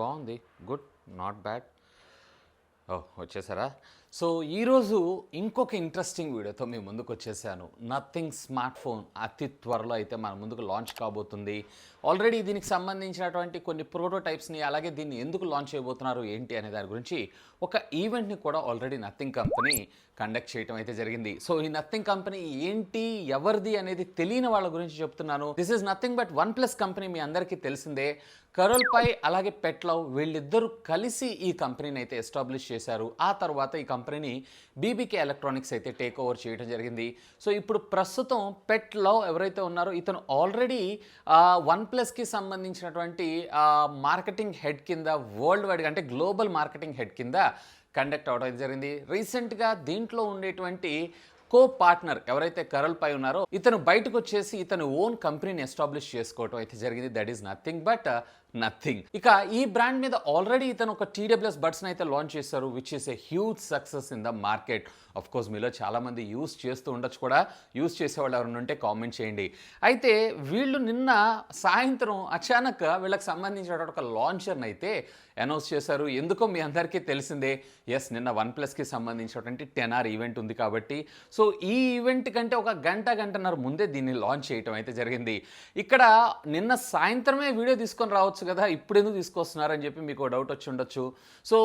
బాగుంది. Good. Not bad. Oh! వచ్చేసారా? So, ఈరోజు ఇంకొక ఇంట్రెస్టింగ్ వీడియోతో మీ ముందుకు వచ్చేసాను. నథింగ్ స్మార్ట్ ఫోన్ అతి త్వరలో అయితే మన ముందుకు లాంచ్ కాబోతుంది. ఆల్రెడీ దీనికి సంబంధించినటువంటి కొన్ని ప్రోటోటైప్స్ని, అలాగే దీన్ని ఎందుకు లాంచ్ చేయబోతున్నారు ఏంటి అనే దాని గురించి ఒక ఈవెంట్ని కూడా ఆల్రెడీ నథింగ్ కంపెనీ కండక్ట్ చేయడం అయితే జరిగింది. సో, ఈ నథింగ్ కంపెనీ ఏంటి, ఎవరిది అనేది తెలియని వాళ్ళ గురించి చెప్తున్నాను. This is nothing but OnePlus company. మీ అందరికీ తెలిసిందే. కరోల్ పై అలాగే పెట్లవ్ వీళ్ళిద్దరూ కలిసి ఈ కంపెనీని అయితే ఎస్టాబ్లిష్ చేశారు. ఆ తర్వాత ఈ కంపెనీని బీబీకే ఎలక్ట్రానిక్స్ అయితే టేక్ ఓవర్ చేయడం జరిగింది. సో ఇప్పుడు ప్రస్తుతం పెట్లవ్ ఎవరైతే ఉన్నారో ఇతను ఆల్రెడీ OnePlusకి సంబంధించినటువంటి మార్కెటింగ్ హెడ్ కింద, వరల్డ్ వైడ్గా అంటే గ్లోబల్ మార్కెటింగ్ హెడ్ కింద కండక్ట్ అవడం జరిగింది. రీసెంట్గా దీంట్లో ఉండేటువంటి పార్ట్నర్ ఎవరైతే కరల్ పై ఉన్నారో ఇతను బయటకు వచ్చేసి ఇతను ఓన్ కంపెనీని ఎస్టాబ్లిష్ చేసుకోవడం అయితే జరిగింది. That is nothing but nothing. ఇక ఈ బ్రాండ్ మీద ఆల్రెడీ ఇతను ఒక TWS బడ్స్ని అయితే లాంచ్ చేశారు, which is a huge success in the market. Of course మీలో చాలామంది యూస్ చేస్తూ ఉండొచ్చు కూడా. యూస్ చేసేవాళ్ళు ఎవరైనా ఉంటే కామెంట్ చేయండి. అయితే వీళ్ళు నిన్న సాయంత్రం అచానక్ వీళ్ళకి సంబంధించిన ఒక లాంచర్ని అయితే అనౌన్స్ చేశారు. ఎందుకో మీ అందరికీ తెలిసిందే. ఎస్, నిన్న OnePlusకి సంబంధించినటువంటి 10 hour ఈవెంట్ ఉంది కాబట్టి సో ఈ ఈవెంట్ కంటే ఒక గంటన్నర ముందే దీన్ని లాంచ్ చేయడం అయితే జరిగింది. ఇక్కడ నిన్న సాయంత్రమే వీడియో తీసుకొని రావచ్చు కదా, ఇప్పుడు ఎందుకు తీసుకొస్తున్నారని చెప్పి మీకు డౌట్ వచ్చి ఉండొచ్చు. సో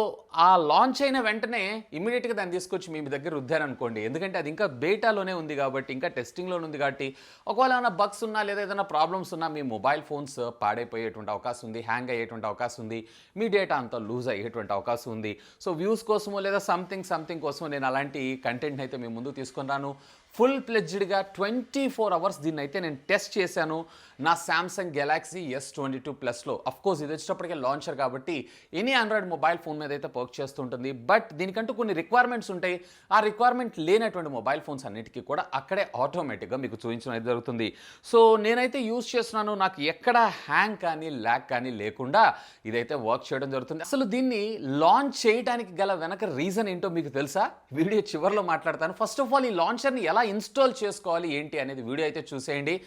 ఆ లాంచ్ అయిన వెంటనే ఇమీడియట్గా దాన్ని తీసుకొచ్చి మీ దగ్గర రుద్దారనుకోండి. ఎందుకంటే అది ఇంకా బేటాలోనే ఉంది కాబట్టి, ఇంకా టెస్టింగ్లోనే ఉంది కాబట్టి ఒకవేళ ఏమైనా బగ్స్ ఉన్నా లేదా ఏదైనా ప్రాబ్లమ్స్ ఉన్నా మీ మొబైల్ ఫోన్స్ పాడైపోయేటువంటి అవకాశం ఉంది, హ్యాంగ్ అయ్యేటువంటి అవకాశం ఉంది, మీ డేటా అంతా లూజ్ అయ్యేటువంటి అవకాశం ఉంది. సో వ్యూస్ కోసమో లేదా సంథింగ్ కోసమో నేను అలాంటి కంటెంట్ని అయితే మీ ముందుకు తీసుకొని రాను. ఫుల్ ప్లెడ్జ్డ్గా 24 hours దీన్ని అయితే నేను టెస్ట్ చేశాను నా సామ్సంగ్ గెలాక్సీ S22 ప్లస్లో. అఫ్కోర్స్ ఇది వచ్చేటప్పటికే లాంచర్ కాబట్టి ఎనీ ఆండ్రాయిడ్ మొబైల్ ఫోన్ మీద అయితే వర్క్ చేస్తుంటుంది. బట్ దీనికంటూ కొన్ని రిక్వైర్మెంట్స్ ఉంటాయి. ఆ రిక్వైర్మెంట్ లేనటువంటి మొబైల్ ఫోన్స్ అన్నిటికీ కూడా అక్కడే ఆటోమేటిక్గా మీకు చూపించడం అయితే జరుగుతుంది. సో నేనైతే యూజ్ చేస్తున్నాను. నాకు ఎక్కడ హ్యాంగ్ కానీ ల్యాగ్ కానీ లేకుండా ఇదైతే వర్క్ చేయడం జరుగుతుంది. అసలు దీన్ని లాంచ్ చేయడానికి గల వెనక రీజన్ ఏంటో మీకు తెలుసా? వీడియో చివరిలో మాట్లాడతాను. ఫస్ట్ ఆఫ్ ఆల్ ఈ లాంచర్ని ఎలా ఇన్స్టాల్ చేసుకోవాలి ఏంటి అనేది వీడియో అయితే చూసేయండి.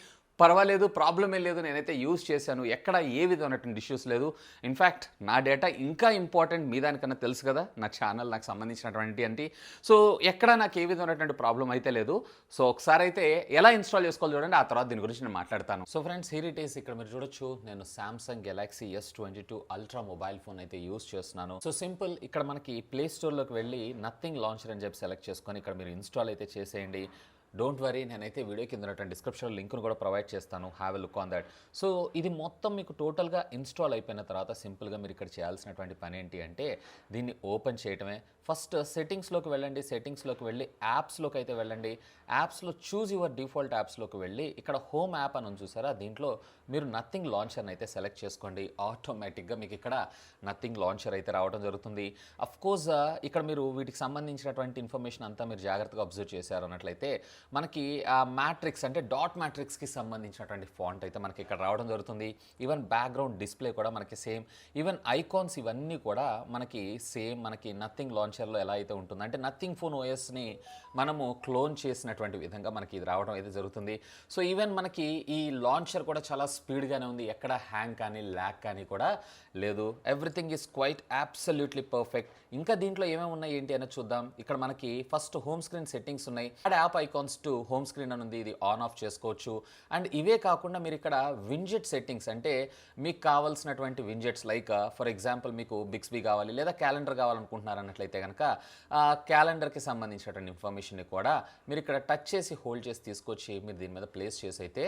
పర్వాలేదు, ప్రాబ్లం ఏం లేదు. నేనైతే యూజ్ చేశాను, ఎక్కడ ఏ విధమైనటువంటి ఇష్యూస్ లేదు. ఇన్ఫ్యాక్ట్ నా డేటా ఇంకా ఇంపార్టెంట్ మీ దానికన్నా తెలుసు కదా, నా ఛానల్ నాకు సంబంధించినటువంటి అంటే. సో ఎక్కడ నాకు ఏ విధమైనటువంటి ప్రాబ్లం అయితే లేదు. సో ఒకసారి అయితే ఎలా ఇన్స్టాల్ చేసుకోవాలి చూడండి, ఆ తర్వాత దీని గురించి నేను మాట్లాడతాను. So friends, here it is. ఇక్కడ మీరు చూడొచ్చు, నేను Samsung Galaxy S22 ultra mobile phone అయితే యూజ్ చేస్తున్నాను. సో సింపుల్, ఇక్కడ మనకి ప్లే స్టోర్లోకి వెళ్ళి నథింగ్ లాంచర్ అని చెప్పి సెలెక్ట్ చేసుకొని ఇక్కడ మీరు ఇన్స్టాల్ అయితే చేసేయండి. డోంట్ వరీ, నేనైతే వీడియో కింద ఉన్నటువంటి డిస్క్రిప్షన్లో లింక్ను కూడా ప్రొవైడ్ చేస్తాను. Have a look on that. So ఇది మొత్తం మీకు టోటల్గా ఇన్స్టాల్ అయిపోయిన తర్వాత సింపుల్గా మీరు ఇక్కడ చేయాల్సినటువంటి పని ఏంటి అంటే దీన్ని ఓపెన్ చేయటమే. ఫస్ట్ సెట్టింగ్స్లోకి వెళ్ళండి. సెట్టింగ్స్లోకి వెళ్ళి యాప్స్లోకి అయితే వెళ్ళండి. యాప్స్లో చూజ్ యువర్ డిఫాల్ట్ యాప్స్లోకి వెళ్ళి ఇక్కడ హోమ్ యాప్ అని చూసారా, దీంట్లో మీరు నథింగ్ లాంచర్ని అయితే సెలెక్ట్ చేసుకోండి. ఆటోమేటిక్గా మీకు ఇక్కడ నథింగ్ లాంచర్ అయితే రావడం జరుగుతుంది. అఫ్కోర్స్ ఇక్కడ మీరు వీటికి సంబంధించినటువంటి ఇన్ఫర్మేషన్ అంతా మీరు జాగ్రత్తగా అబ్జర్వ్ చేశారు అన్నట్లయితే మనకి మ్యాట్రిక్స్ అంటే డాట్ మ్యాట్రిక్స్కి సంబంధించినటువంటి ఫాంట్ అయితే మనకి ఇక్కడ రావడం జరుగుతుంది. ఈవెన్ బ్యాక్గ్రౌండ్ డిస్ప్లే కూడా మనకి సేమ్. ఈవెన్ ఐకాన్స్ ఇవన్నీ కూడా మనకి సేమ్. మనకి నథింగ్ లాంచర్లో ఎలా అయితే ఉంటుంది అంటే నథింగ్ ఫోన్ ఓఎస్ని మనము క్లోన్ చేసినటువంటి విధంగా మనకి ఇది రావడం అయితే జరుగుతుంది. సో ఈవెన్ మనకి ఈ లాంచర్ కూడా చాలా స్పీడ్గానే ఉంది. ఎక్కడ హ్యాంగ్ కానీ ల్యాగ్ కానీ కూడా లేదు. Everything is quiet absolutely perfect. ఇంకా దీంట్లో ఏమేమి ఉన్నాయి ఏంటి అనేది చూద్దాం. ఇక్కడ మనకి ఫస్ట్ హోమ్ స్క్రీన్ సెట్టింగ్స్ ఉన్నాయి. Add app icons to home screen అని ఉంది, ఇది ఆన్ ఆఫ్ చేసుకోవచ్చు. అండ్ ఇవే కాకుండా మీరు ఇక్కడ వింజెట్ సెట్టింగ్స్ అంటే మీకు కావాల్సినటువంటి వింజెట్స్ లైక్ ఫర్ ఎగ్జాంపుల్ మీకు బిక్స్బీ కావాలి లేదా క్యాలెండర్ కావాలనుకుంటున్నారు అన్నట్లయితే కనుక క్యాలెండర్కి సంబంధించినటువంటి ఇన్ఫర్మేషన్ని కూడా మీరు ఇక్కడ టచ్ చేసి హోల్డ్ చేసి తీసుకొచ్చి మీరు దీని మీద ప్లేస్ చేసి అయితే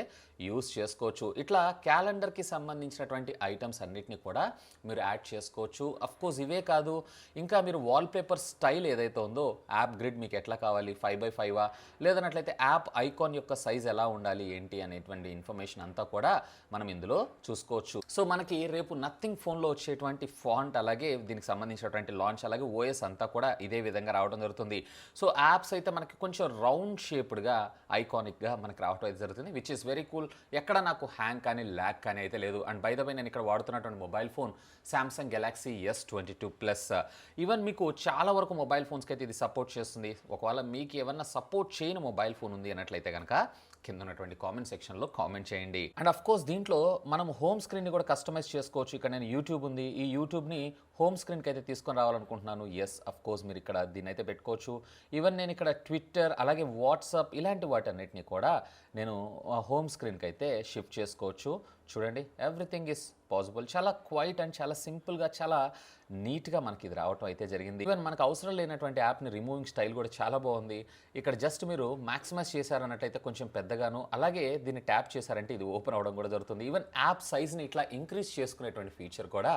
యూస్ చేసుకోవచ్చు. ఇట్లా క్యాలెండర్కి సంబంధించినటువంటి ఐటమ్స్ అన్నిటిని కూడా మీరు యాడ్ చేసుకోవచ్చు. అఫ్కోర్స్ ఇవే కాదు, ఇంకా మీరు వాల్పేపర్ స్టైల్ ఏదైతే ఉందో యాప్ గ్రిడ్ మీకు ఎట్లా కావాలి, 5x5 లేదన్నట్లయితే యాప్ ఐకాన్ యొక్క సైజ్ ఎలా ఉండాలి ఏంటి అనేటువంటి ఇన్ఫర్మేషన్ అంతా కూడా మనం ఇందులో చూసుకోవచ్చు. సో మనకి రేపు నథింగ్ ఫోన్లో వచ్చేటువంటి ఫాంట్ అలాగే దీనికి సంబంధించినటువంటి లాంచ్ అలాగే ఓఎస్ అంతా కూడా ఇదే విధంగా రావడం జరుగుతుంది. సో యాప్స్ అయితే మనకి కొంచెం రౌండ్ షేప్డ్గా ఐకానిక్గా మనకి రావడం అయితే జరుగుతుంది, విచ్ ఈస్ వెరీ కూల్. ఎక్కడ నాకు హ్యాంగ్ కానీ ల్యాగ్ కానీ అయితే లేదు. అండ్ బై ద వే నేను ఇక్కడ వాడుతున్నటువంటి mobile phone Samsung Galaxy S22 plus. Even మీకు చాలా వరకు మొబైల్ ఫోన్స్కి అయితే ఇది సపోర్ట్ చేస్తుంది. ఒకవేళ మీకు ఏమన్నా సపోర్ట్ చేయని మొబైల్ మొబైల్ ఫోన్ ఉంది అన్నట్లయితే కనుక కింద ఉన్నటువంటి కామెంట్ సెక్షన్లో కామెంట్ చేయండి. అండ్ అఫ్ కోర్స్ దీంట్లో మనం హోమ్ స్క్రీన్ని కూడా కస్టమైజ్ చేసుకోవచ్చు. ఇక్కడ నేను యూట్యూబ్ ఉంది, ఈ యూట్యూబ్ని హోమ్ స్క్రీన్కి అయితే తీసుకొని రావాలనుకుంటున్నాను. ఎస్ అఫ్ కోర్స్ మీరు ఇక్కడ దీన్ని అయితే పెట్టుకోవచ్చు. ఈవెన్ నేను ఇక్కడ ట్విట్టర్ అలాగే వాట్సాప్ ఇలాంటి వాటన్నిటిని కూడా నేను హోమ్ స్క్రీన్కి అయితే షిఫ్ట్ చేసుకోవచ్చు. చూడండి, ఎవ్రీథింగ్ ఈస్ పాసిబుల్. చాలా క్వైట్ అండ్ చాలా సింపుల్గా చాలా నీట్గా మనకి ఇది రావటం అయితే జరిగింది. ఈవెన్ మనకు అవసరం లేనటువంటి యాప్ని రిమూవింగ్ స్టైల్ కూడా చాలా బాగుంది. ఇక్కడ జస్ట్ మీరు మ్యాక్సిమైజ్ చేశారన్నట్టయితే కొంచెం పెద్దగాను, అలాగే దీన్ని ట్యాప్ చేశారంటే ఇది ఓపెన్ అవ్వడం కూడా జరుగుతుంది. ఈవెన్ యాప్ సైజ్ని ఇట్లా ఇంక్రీజ్ చేసుకునేటువంటి ఫీచర్ కూడా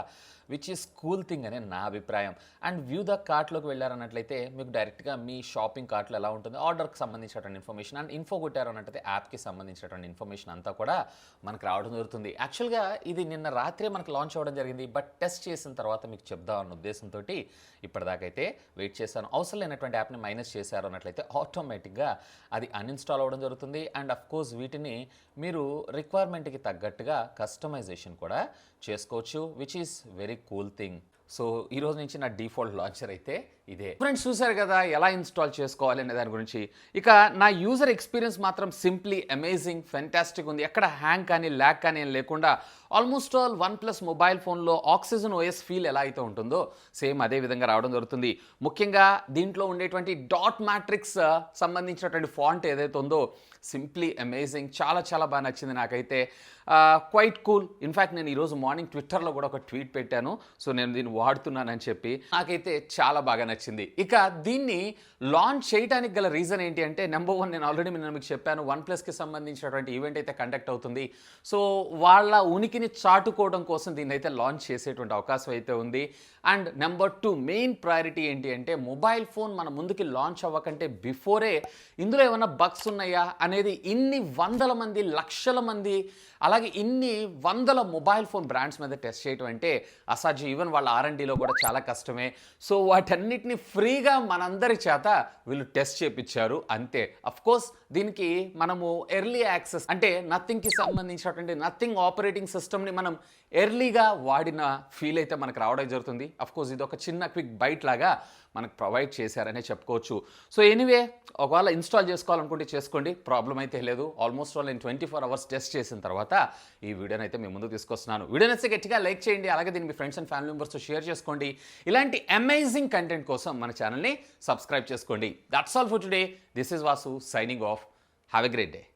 విచ్ ఈస్ కూల్ థింగ్ అనే నా అభిప్రాయం. అండ్ వ్యూ ద కార్ట్లోకి వెళ్ళారన్నట్లయితే మీకు డైరెక్ట్గా మీ షాపింగ్ కార్ట్లో ఎలా ఉంటుంది, ఆర్డర్కి సంబంధించినటువంటి ఇన్ఫర్మేషన్ అండ్ ఇన్ఫో కొట్టారన్నట్టయితే యాప్కి సంబంధించినటువంటి ఇన్ఫర్మేషన్ అంతా కూడా మనకు రావడం జరుగుతుంది. యాక్చువల్గా ఇది నిన్న రాత్రే మనకు లాంచ్ అవ్వడం జరిగింది, బట్ టెస్ట్ చేసిన తర్వాత మీకు చెప్దాం అన్న ఉద్దేశంతో ఇప్పటిదాకైతే వెయిట్ చేశాను. అవసరం లేనటువంటి యాప్ని మైనస్ చేశారు అన్నట్లయితే ఆటోమేటిక్గా అది అన్ఇన్స్టాల్ అవ్వడం జరుగుతుంది. అండ్ అఫ్ కోర్స్ వీటిని మీరు రిక్వైర్మెంట్కి తగ్గట్టుగా కస్టమైజేషన్ కూడా చేసుకోవచ్చు, which is very cool thing. So ఈ రోజు నుంచి నా డిఫాల్ట్ లాంచర్ అయితే ఇదే. ఫ్రెండ్స్ చూసారు కదా ఎలా ఇన్స్టాల్ చేసుకోవాలి అనే దాని గురించి. ఇక నా యూజర్ ఎక్స్పీరియన్స్ మాత్రం సింప్లీ అమేజింగ్, ఫెంటాస్టిక్ ఉంది. ఎక్కడ హ్యాంగ్ కానీ ల్యాగ్ కానీ ఏం లేకుండా ఆల్మోస్ట్ ఆల్ OnePlus మొబైల్ ఫోన్లో ఆక్సిజన్ OS ఫీల్ ఎలా అయితే ఉంటుందో సేమ్ అదే విధంగా రావడం జరుగుతుంది. ముఖ్యంగా దీంట్లో ఉండేటువంటి డాట్ మ్యాట్రిక్స్ సంబంధించినటువంటి ఫాంట్ ఏదైతే ఉందో సింప్లీ అమేజింగ్, చాలా చాలా బాగా నచ్చింది నాకైతే. Quiet cool. ఇన్ఫ్యాక్ట్ నేను ఈరోజు మార్నింగ్ ట్విట్టర్లో కూడా ఒక ట్వీట్ పెట్టాను, సో నేను దీన్ని వాడుతున్నానని చెప్పి. నాకైతే చాలా బాగా నచ్చింది. ఇక దీన్ని లాంచ్ చేయడానికి గల రీజన్ ఏంటి అంటే, నెంబర్ 1 నేను ఆల్రెడీ నేను మీకు చెప్పాను, OnePlusకి సంబంధించినటువంటి ఈవెంట్ అయితే కండక్ట్ అవుతుంది. సో వాళ్ళ ఉనికిని చాటుకోవడం కోసం దీన్ని అయితే లాంచ్ చేసేటువంటి అవకాశం అయితే ఉంది. అండ్ నెంబర్ 2 మెయిన్ ప్రయారిటీ ఏంటి అంటే, మొబైల్ ఫోన్ మన ముందుకి లాంచ్ అవ్వకంటే బిఫోరే ఇందులో ఏమైనా బగ్స్ ఉన్నాయా అనేది ఇన్ని వందల మంది, లక్షల మంది, అలాగే ఇన్ని వందల మొబైల్ ఫోన్ బ్రాండ్స్ మీద టెస్ట్ చేయడం అంటే అసాధ్యం. ఈవెన్ వాళ్ళ R&Dలో కూడా చాలా కష్టమే. సో వాటన్నిటిని ఫ్రీగా మనందరి చేత వీళ్ళు టెస్ట్ చేయించారు అంతే. అఫ్ కోర్స్ దీనికి మనము ఎర్లీ యాక్సెస్ అంటే నథింగ్కి సంబంధించినటువంటి నథింగ్ ఆపరేటింగ్ సిస్టమ్ని మనం ఎర్లీగా వాడిన ఫీల్ అయితే మనకు రావడం జరుగుతుంది. అఫ్ కోర్స్ ఇది ఒక చిన్న క్విక్ బైట్ లాగా మనకు ప్రొవైడ్ చేశారనే చెప్పుకోవచ్చు. సో ఎనీవే, ఒకవేళ ఇన్స్టాల్ చేసుకోవాలనుకుంటే చేసుకోండి, ప్రాబ్లం అయితే లేదు. ఆల్మోస్ట్ ఆల్ నేను 24 అవర్స్ టెస్ట్ చేసిన తర్వాత ఈ వీడియోని అయితే మీ ముందు తీసుకొస్తున్నాను. వీడియో నచ్చితే గట్టిగా లైక్ చేయండి, అలాగే దీన్ని మీ ఫ్రెండ్స్ అండ్ ఫ్యామిలీ మెంబర్స్తో షేర్ చేసుకోండి. ఇలాంటి అమేజింగ్ కంటెంట్ కోసం మన ఛానల్ని సబ్స్క్రైబ్ చేసుకోండి. That's all for today. This is Vasu signing off. Have a great day.